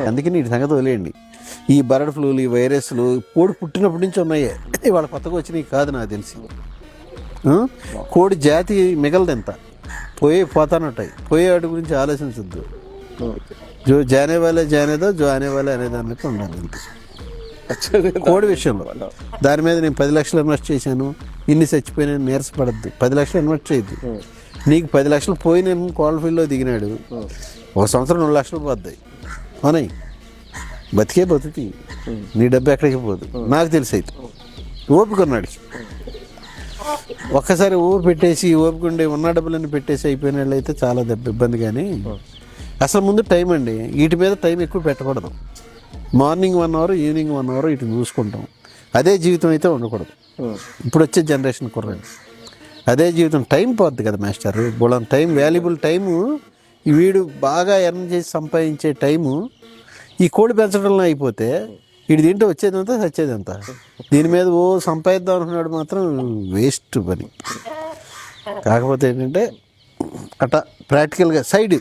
అందుకని వీటి సంగతి వదిలేయండి. ఈ బర్డ్ ఫ్లూలు, ఈ వైరస్లు కోడి పుట్టినప్పటి నుంచి ఉన్నాయే, వాళ్ళ కొత్తగా వచ్చినవి కాదు నాకు తెలిసి. కోడి జాతి మిగలదెంత, పోతానుంటాయి. పోయేవాటి గురించి ఆలోచించద్దు. జో జానే వాళ్ళే జానేదో, జో ఆనే వాళ్ళే అనేది అన్నట్టు ఉండాలి అంతే కోడి విషయంలో. దాని మీద నేను 10 లక్షలు ఇన్వెస్ట్ చేశాను, ఇన్ని చచ్చిపోయినా నీరసపడద్దు. 10 లక్షలు ఇన్వెస్ట్ చేయద్దు. నీకు 10 లక్షలు పోయిన కోళ్ళ ఫీల్డ్లో దిగినాడు, ఒక సంవత్సరం 2 లక్షలు పోద్దాయి అవునాయి, బతికే బతుకి నీ డబ్బు ఎక్కడికి పోదు. నాకు తెలిసి అయితే ఓపిక ఉన్నాడికి. ఒక్కసారి ఊరు పెట్టేసి ఓపికండి ఉన్న డబ్బులన్నీ పెట్టేసి అయిపోయిన వాళ్ళు అయితే చాలా ఇబ్బంది. కానీ అసలు ముందు టైం అండి, వీటి మీద టైం ఎక్కువ పెట్టకూడదు. మార్నింగ్ 1 అవర్, ఈవినింగ్ 1 అవర్ ఇటు చూసుకుంటాం. అదే జీవితం అయితే ఉండకూడదు. ఇప్పుడు వచ్చే జనరేషన్ కుర్రాడు అదే జీవితం. టైం పోద్ది కదా మాస్టర్, బోళం టైం, వాల్యుబుల్ టైము. వీడు బాగా ఎర్న్ చేసి సంపాదించే టైము ఈ కోడి పెంచడంలో అయిపోతే వీడు దీంట్లో వచ్చేదంతా చచ్చేదంతా. దీని మీద సంపాదిద్దాం అనుకున్నాడు మాత్రం వేస్ట్ పని. కాకపోతే ఏంటంటే అట్లా ప్రాక్టికల్గా సైడ్